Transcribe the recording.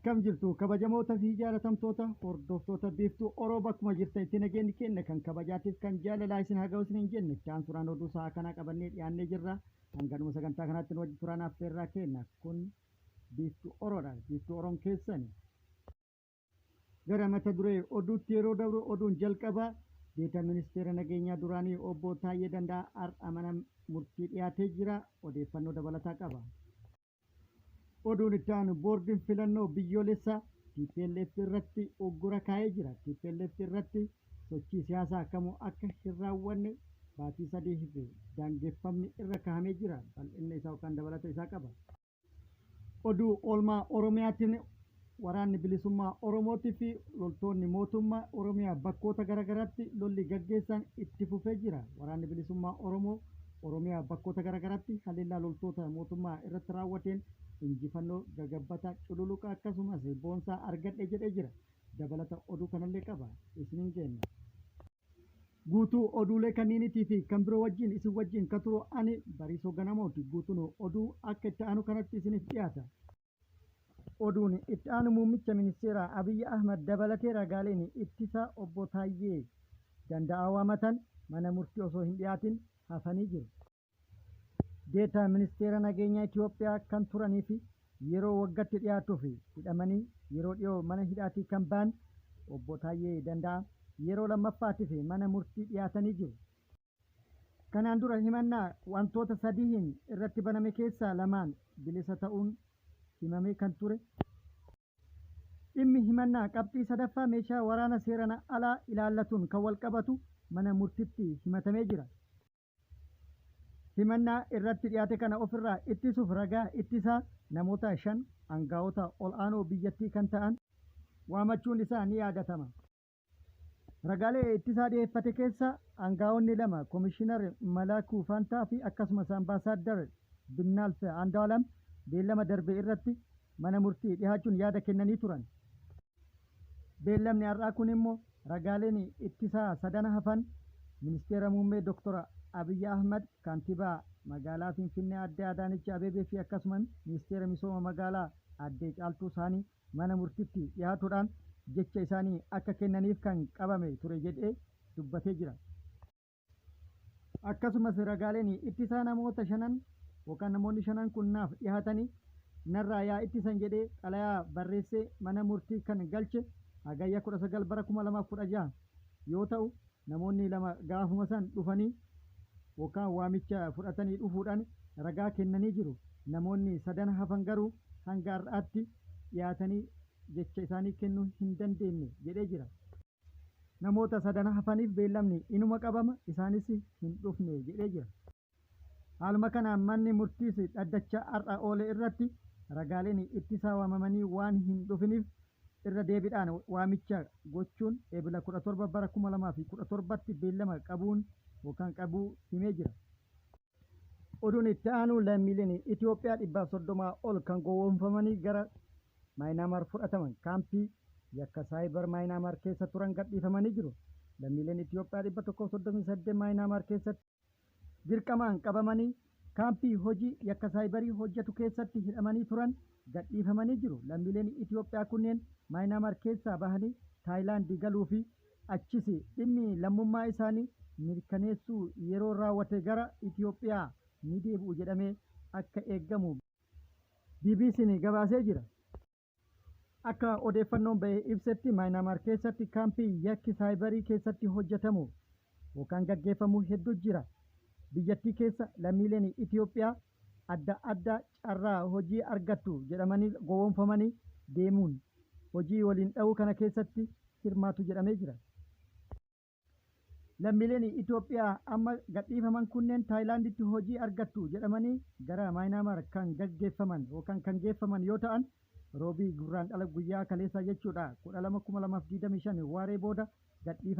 Akkam jirtu kabajamoota fi jaalatamtoota hordoftoota biiftuu Oromoo bakkuma jirtan itti nageenyi kenna kan kabajaatiif kan jaalalaa isin haa ga'u isin hin jenne ta'an turaan oduu sa'a kanaa qabannee dhiyaannee jirra. Hanganuma sagantaa kanaatti nu wajji turaan affeerraa kenna kun biiftuu Oromoodha. Biiftuu Oromoo keessan gara mata duree oduutti yeroo dabru oduun jalqaba Beeta Ministeera Nageenyaa duraanii obbo Taayyee Danda'a har'a mana murtii dhiyaatee jira. Odeeffannoo dabalataa qaba. Oduun itti aanu boordiin filannoo biyyoolessaa TPLF irratti uggura kaa'ee jira. TPLF irratti sochii siyaasaa kamuu akka hin raawwanne baatii 3 daangeffamni irra kaa'amee jira. Bal'inna isaa yookaan dabalata isaa qaba. Oduu oolmaa Oromiyaatiin waraanni bilisummaa Oromootii fi loltoonni mootummaa Oromiyaa bakkoota garaagaraatti lolli gaggeessan itti fufee jira. Waraanni bilisummaa Oromiyaa bakkoota garaagaraatti haleellaa loltoota mootummaa irratti raawwateen injifannoo gagabbataa cululuqa akkasumas boonsaa argadhe jedhee jira. Dabalata oduu kanallee qaba isiniin jenna. Guutuu oduulee kanniinitii fi kan biroo wajjin isin wajjin kan turu ani Bariisoo Ganamooti. Guutuun oduu akka itti aanu kanatti isiniif dhiyaata. Oduun itti aanu muummicha ministeeraa Abiyyi Ahmad dabalatee ragaaleen ittisa obbo Taayyee Danda'aa waamatan mana murtii osoo hin dhiyaatin hafanii jiru. Beeta Ministeera Nageenyaa Itoophiyaa kan turanii fi yeroo waggaatti dhiyaatuuf hidhamanii yeroo dhiyoo mana hidhaatii kan ba'an obbo Taayyee Danda'a yeroo lammaffaatiif mana murtii dhiyaatanii jiru. Kanaan dura himannaa wantoota sadiin irratti baname keessaa lamaan bilisa ta'uun himamee kan ture. Dhimmi himannaa qabxii sadaffaa meeshaa waraana seeraan alaa ilaallatuun kan wal qabatu mana murtiitti himatamee jira. Himannaa irratti dhiyaate kana ofirraa ittisuuf ragaa ittisaa namoota 5 aangaa'ota ol aanoo biyyattii kan ta'an waamachuun isaa ni yaadatama. Ragaalee ittisaa dhiyeeffate keessa aangaa'onni 2 Komishinar Malaakuu Faantaa fi akkasumas Ambaasaadar Binnaalf Andu'aalam beellama darbe irratti mana murtii dhiyaachuun yaada kennanii turan. Beellamni har'aa kun immoo ragaaleen ittisaa 3 hafan Ministeera Muummee Dr. Abiyyi Ahmad kantiibaa magaalaa Finfinnee Aadde Adaanech Abeebee fi akkasumas Ministeera Misooma magaalaa Aadde Caaltuu Saanii mana murtiitti dhiyaatuudhaan jecha isaanii akka kennaniif kan qabame ture jedhee dubbatee jira. Akkasumas ragaaleen ittisaa namoota 5 yookaan namoonni 5 kun naaf dhiyaatanii narraa yaa ittisan jedhee xalayaa barreessee mana murtii kan galche hagayya 19 bara 2016 yoo ta'u namoonni 2 gaafuma san dhufanii yookaan waamicha fudhatanii dhufuudhaan ragaa kennanii jiru. Namoonni 3 hafan garuu hanga har'aatti dhiyaatanii jecha isaanii kennuu hin dandeenye jedhee jira. Namoota 3 hafaniif beellamni inuma qabama isaanis hin dhufne jedhee jira. Haaluma kanaan manni murtiis dhaddacha har'a oole irratti ragaaleen ittisaa waamamanii waan hin dhufiniif irra deebiidhaan waamicha gochuun eebila 17 bara 2017tti beellama qabuun yookaan qabuu himee jira. Oduun itti aanu lammiileen Itoophiyaa 130 ol kan gowwoomfamanii gara Maayinaamaar fudhataman kaampii yakka saayibar Maayinaamaar keessa turan gadhiifamanii jiru. Lammiileen Itoophiyaa 138 Maayinaamaar keessatti dirqamaan qabamanii kaampii hojii yakka saayibarii hojjetu keessatti hidhamanii turan gadhiifamanii jiru. Lammiileen Itoophiyaa kunneen Maayinaamaar keessaa bahanii Taayilaandii galuu fi achis dhimmi lammummaa isaanii mirkaneessuu yeroo raawwate gara Itoophiyaa ni deebi'u jedhamee akka eeggamu BBC'n gabaasee jira. Akka odeeffannoon bahee ibsetti Maayinaamaar keessatti kaampii yakki saayibarii keessatti hojjetamu yookaan gaggeeffamu hedduu jira. Biyyattii keessa lammiileen Itoophiyaa adda addaa carraa hojii argattu jedhamanii gowwoomfamanii deemuun hojii waliin dha'uu kana keessatti hirmaatu jedhamee jira. Lammiileen Itoophiyaa amma gadhiifaman kunneen Taayilaanditti hojii argattu jedhamanii gara Maayinaamaar kan gaggeeffaman yookaan kan geeffaman yoo ta'an roobii gurraandhala guyyaa kaleessaa jechuudha 12/2025 waaree booda gadhiifaman.